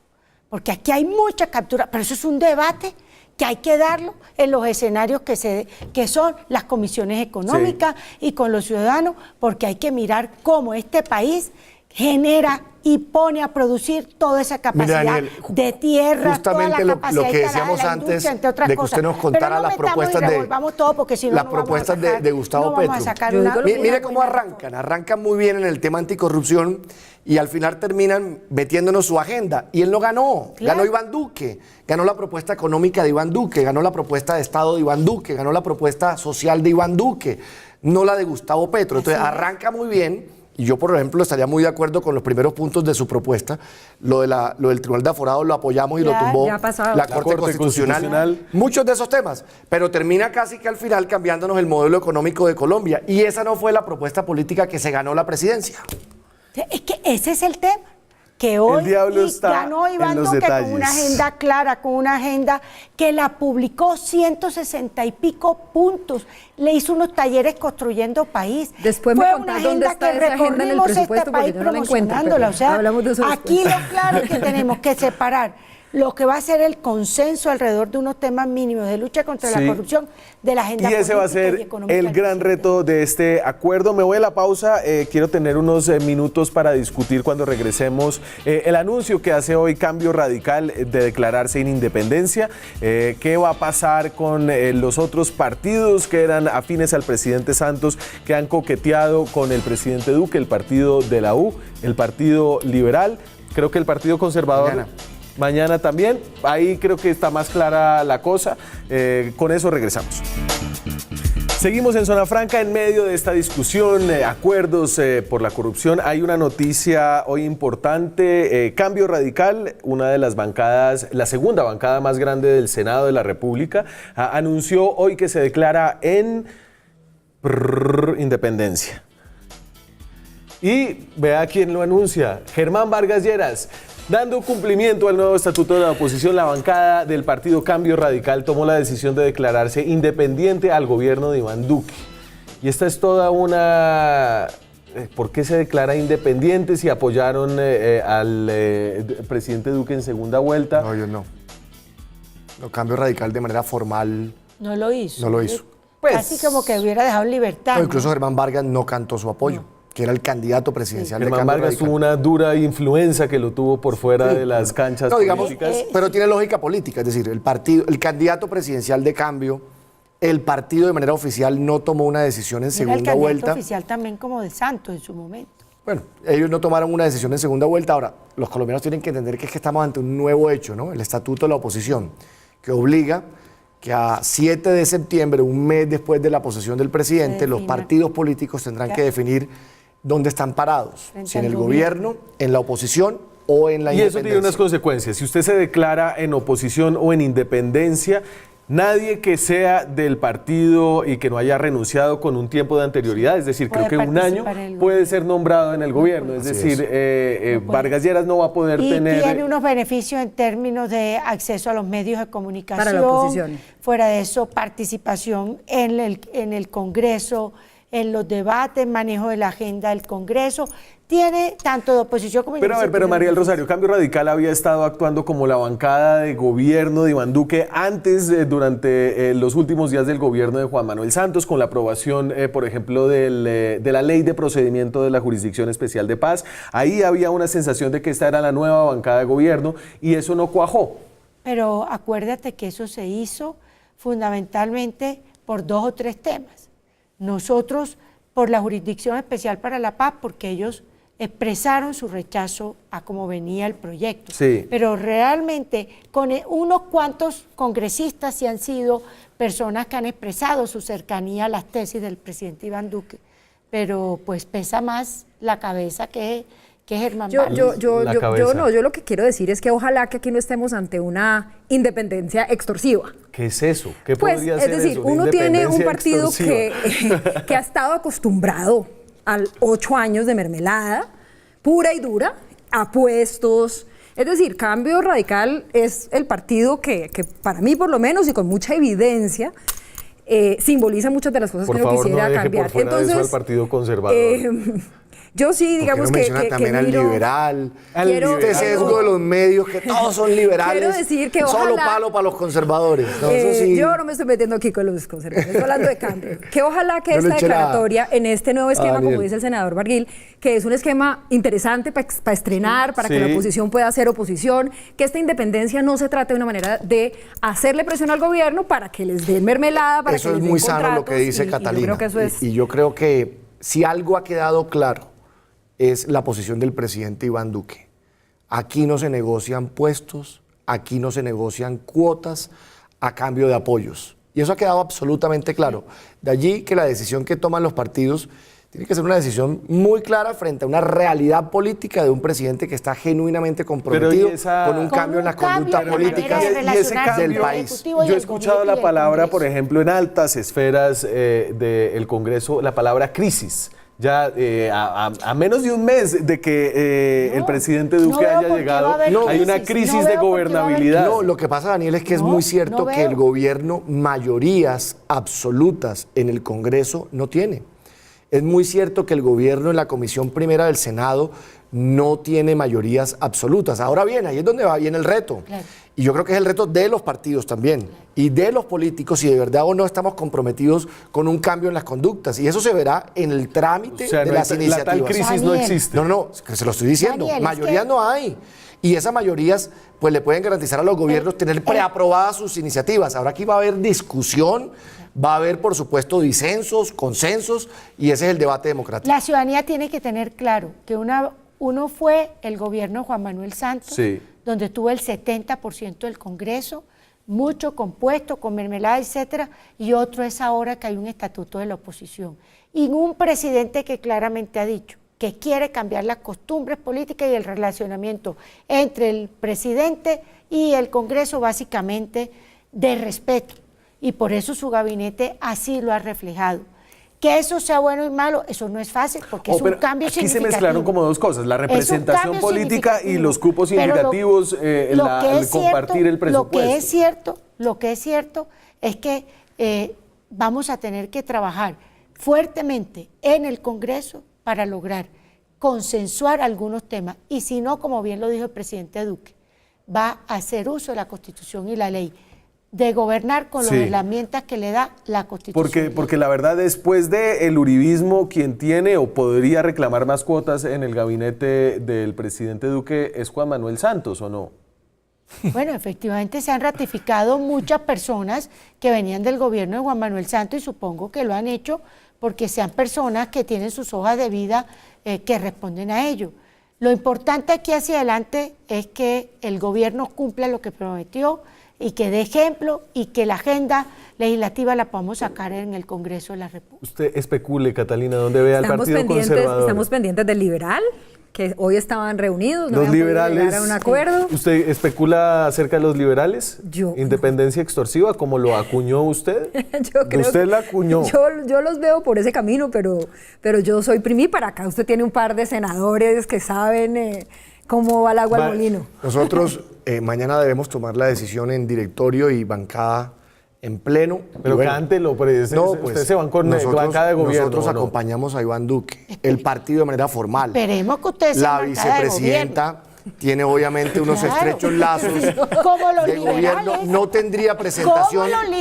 Porque aquí hay muchas capturas, pero eso es un debate que hay que darlo en los escenarios que son las comisiones económicas y con los ciudadanos, porque hay que mirar cómo este país genera y pone a producir toda esa capacidad. Mira, Daniel, de tierra, justamente toda la capacidad lo que decíamos de la antes entre de que usted nos contara las propuestas de Gustavo Petro. Mire cómo arrancan muy bien en el tema anticorrupción y al final terminan metiéndonos su agenda. Y él no ganó, ganó Iván Duque, ganó la propuesta económica de Iván Duque, ganó la propuesta de Estado de Iván Duque, ganó la propuesta social de Iván Duque, no la de Gustavo Petro. Entonces arranca muy bien. Y yo, por ejemplo, estaría muy de acuerdo con los primeros puntos de su propuesta. Lo del Tribunal de Aforados lo apoyamos y lo tumbó la Corte Constitucional. Muchos de esos temas. Pero termina casi que al final cambiándonos el modelo económico de Colombia. Y esa no fue la propuesta política que se ganó la presidencia. Es que ese es el tema. Que hoy ganó Iván Duque con una agenda clara, con una agenda que la publicó 160 y pico puntos. Le hizo unos talleres construyendo país. Después fue me una contás dónde está esa agenda en el presupuesto, porque yo no la encuentro. O sea, hablamos de eso aquí lo claro es que tenemos que separar lo que va a ser el consenso alrededor de unos temas mínimos de lucha contra la corrupción de la agenda política y económica. Y ese va a ser el gran reto de este acuerdo. Me voy a la pausa. Quiero tener unos minutos para discutir cuando regresemos el anuncio que hace hoy Cambio Radical de declararse en independencia. ¿Qué va a pasar con los otros partidos que eran afines al presidente Santos, que han coqueteado con el presidente Duque, el partido de la U, el Partido Liberal? Creo que el Partido Conservador... Mañana también, ahí creo que está más clara la cosa. Con eso regresamos. Seguimos en Zona Franca en medio de esta discusión, acuerdos por la corrupción. Hay una noticia hoy importante, Cambio Radical, una de las bancadas, la segunda bancada más grande del Senado de la República, anunció hoy que se declara en independencia. Y vea quién lo anuncia, Germán Vargas Lleras. Dando cumplimiento al nuevo estatuto de la oposición, la bancada del partido Cambio Radical tomó la decisión de declararse independiente al gobierno de Iván Duque. Y esta es toda una... ¿Por qué se declara independiente si apoyaron al presidente Duque en segunda vuelta? No, yo no. Cambio Radical de manera formal... No lo hizo. No lo hizo. Pues, casi como que hubiera dejado en libertad. No, incluso Germán Vargas no cantó su apoyo, que era el candidato presidencial de Germán Cambio Vargas Radical. tuvo una dura influencia que lo tuvo por fuera de las canchas No, digamos, políticas. pero tiene lógica política, es decir, el candidato presidencial de Cambio, el partido de manera oficial no tomó una decisión en Era el segunda candidato vuelta. oficial también como de Santos en su momento. Bueno, ellos no tomaron una decisión en segunda vuelta. Ahora, los colombianos tienen que entender que es que estamos ante un nuevo hecho, ¿no? El Estatuto de la Oposición, que obliga que a 7 de septiembre, un mes después de la posesión del presidente, los partidos políticos tendrán que definir dónde están parados, si en el gobierno, en la oposición o en la Y eso independencia. tiene unas consecuencias. Si usted se declara en oposición o en independencia, nadie que sea del partido y que no haya renunciado con un tiempo de anterioridad, es decir, Puede creo que un año, participar en el puede ser nombrado en el gobierno. Es Así decir, Vargas Lleras no va a poder Y tener... tiene unos beneficios en términos de acceso a los medios de comunicación. Para la oposición. Fuera de eso, participación en el Congreso, en los debates, manejo de la agenda del Congreso. Tiene tanto de oposición como de Pero a ver, pero María del Rosario, Cambio Radical había estado actuando como la bancada de gobierno de Iván Duque antes, durante los últimos días del gobierno de Juan Manuel Santos, con la aprobación, por ejemplo, de la ley de procedimiento de la Jurisdicción Especial de Paz. Ahí había una sensación de que esta era la nueva bancada de gobierno y eso no cuajó. Pero acuérdate que eso se hizo fundamentalmente por 2 o 3 temas. Nosotros, por la Jurisdicción Especial para la Paz, porque ellos expresaron su rechazo a cómo venía el proyecto. Sí. Pero realmente con unos cuantos congresistas sí han sido personas que han expresado su cercanía a las tesis del presidente Iván Duque, pero pues pesa más la cabeza que Germán Vargas. Yo lo que quiero decir es que ojalá que aquí no estemos ante una independencia extorsiva. ¿Qué es eso? ¿Qué Pues, podría es ser decir, eso? uno tiene un Independencia partido extorsiva. que ha estado acostumbrado a 8 años de mermelada, pura y dura, a puestos. Es decir, Cambio Radical es el partido que para mí, por lo menos, y con mucha evidencia, simboliza muchas de las cosas Por que uno favor, quisiera no deje cambiar. por fuera de eso al Partido Conservador. Yo sí, digamos ¿Por qué no menciona también al liberal? Este sesgo de los medios, que todos son liberales. Quiero decir que solo ojalá, palo para los conservadores. No, eso sí. Yo no me estoy metiendo aquí con los conservadores, estoy hablando de Cambio. Que ojalá que No le esta eche nada. declaratoria, en este nuevo esquema, Daniel. como dice el senador Barguil, que es un esquema interesante para estrenar, para que la oposición pueda hacer oposición, que esta independencia no se trate de una manera de hacerle presión al gobierno para que les den mermelada, para Eso que es les den muy sano lo que contratos, dice y Catalina. yo creo que eso es... Y yo creo que si algo ha quedado claro es la posición del presidente Iván Duque. Aquí no se negocian puestos, aquí no se negocian cuotas a cambio de apoyos. Y eso ha quedado absolutamente claro. De allí que la decisión que toman los partidos tiene que ser una decisión muy clara frente a una realidad política de un presidente que está genuinamente comprometido con un cambio en las conductas políticas del país. Yo he escuchado la palabra, por ejemplo, en altas esferas del Congreso, la palabra crisis. Ya a menos de un mes de que el presidente Duque haya llegado, hay una crisis de gobernabilidad. No, lo que pasa, Daniel, es que es muy cierto que el gobierno mayorías absolutas en el Congreso no tiene. Es muy cierto que el gobierno en la Comisión Primera del Senado no tiene mayorías absolutas. Ahora bien, ahí es donde va bien el reto. Claro. Y yo creo que es el reto de los partidos también y de los políticos si de verdad o no estamos comprometidos con un cambio en las conductas. Y eso se verá en el trámite de las iniciativas. La tal crisis no existe. No, que se lo estoy diciendo. Daniel, Mayorías no hay. Y esas mayorías pues le pueden garantizar a los gobiernos tener preaprobadas sus iniciativas. Ahora aquí va a haber discusión, va a haber por supuesto disensos, consensos y ese es el debate democrático. La ciudadanía tiene que tener claro que uno fue el gobierno de Juan Manuel Santos, donde tuvo el 70% del Congreso, mucho compuesto, con mermelada, etcétera, y otro es ahora que hay un estatuto de la oposición. Y un presidente que claramente ha dicho que quiere cambiar las costumbres políticas y el relacionamiento entre el presidente y el Congreso, básicamente de respeto. Y por eso su gabinete así lo ha reflejado. Que eso sea bueno y malo, eso no es fácil, porque es un cambio aquí significativo. se mezclaron como dos cosas, la representación política y los cupos Pero indicativos, el compartir el presupuesto. Lo que es cierto es que vamos a tener que trabajar fuertemente en el Congreso para lograr consensuar algunos temas. Y si no, como bien lo dijo el presidente Duque, va a hacer uso de la Constitución y la ley de gobernar con Sí. las herramientas que le da la Constitución. Porque la verdad, después del uribismo, quien tiene o podría reclamar más cuotas en el gabinete del presidente Duque es Juan Manuel Santos, ¿o no? Bueno, efectivamente se han ratificado muchas personas que venían del gobierno de Juan Manuel Santos y supongo que lo han hecho porque sean personas que tienen sus hojas de vida que responden a ello. Lo importante aquí hacia adelante es que el gobierno cumpla lo que prometió y que dé ejemplo y que la agenda legislativa la podamos sacar en el Congreso de la República. Usted especule, Catalina, ¿dónde ve al Partido Conservador? Estamos pendientes del liberal, que hoy estaban reunidos, no Los habían podido liberales, llegar a un acuerdo. ¿usted especula acerca de los liberales? Yo ¿Independencia extorsiva, como lo acuñó usted? Yo creo ¿Usted que la acuñó? Yo los veo por ese camino, pero yo soy primípara. Acá usted tiene un par de senadores que saben cómo va el agua al molino. Nosotros mañana debemos tomar la decisión en directorio y bancada en pleno. Pero cántelo, pues, usted se van con bancada de gobierno. Nosotros ¿o no? acompañamos a Iván Duque, el partido de manera formal. Esperemos que ustedes sean La bancada de vicepresidenta tiene obviamente unos Claro. estrechos lazos Como los de gobierno. liberales. No tendría presentación. Como los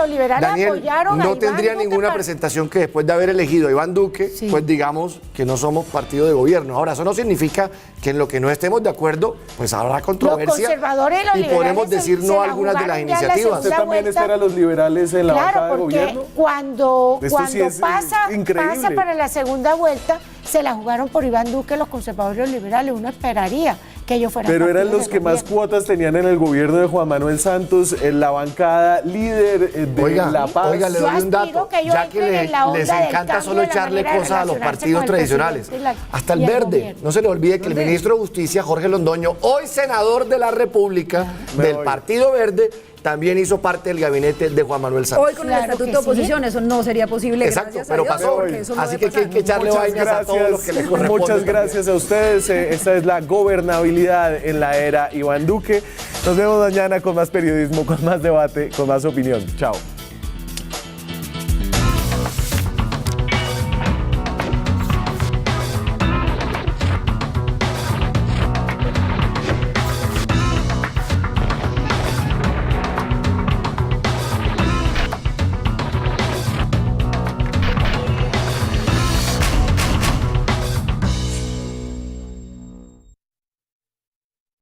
liberales Daniel, apoyaron a no Iván tendría Duque ninguna para- presentación que después de haber elegido a Iván Duque, pues digamos que no somos partido de gobierno. Ahora, eso no significa que en lo que no estemos de acuerdo, pues habrá controversia. Los conservadores y los liberales podemos decir se no a la algunas de las jugaron ya en la iniciativas. ¿Usted también espera a los liberales en la bancada de Claro, porque gobierno? cuando Esto sí es pasa increíble. para la segunda vuelta, se la jugaron por Iván Duque los conservadores y los liberales. Uno esperaría que ellos fueran Pero eran partidos los de que más gobierno. cuotas tenían en el gobierno de Juan Manuel Santos, en la bancada líder de La Paz. Oiga, le doy un dato, que ellos ya que entren en la onda les del encanta cambio solo de la echarle manera de cosas a los relacionarse partidos con el tradicionales. presidente Hasta el y el verde. gobierno. No se le olvide que el ministro de Justicia, Jorge Londoño, hoy senador de la República, del Partido Verde, también hizo parte del gabinete de Juan Manuel Santos. Hoy con el estatuto de oposición eso no sería posible. Exacto, gracias a pero Dios, pasó. porque eso no Así debe que hay pasar. que echarle Muchas vainas a todos los que les corresponde. Muchas también. gracias a ustedes. Esta es la gobernabilidad en la era Iván Duque. Nos vemos mañana con más periodismo, con más debate, con más opinión. Chao.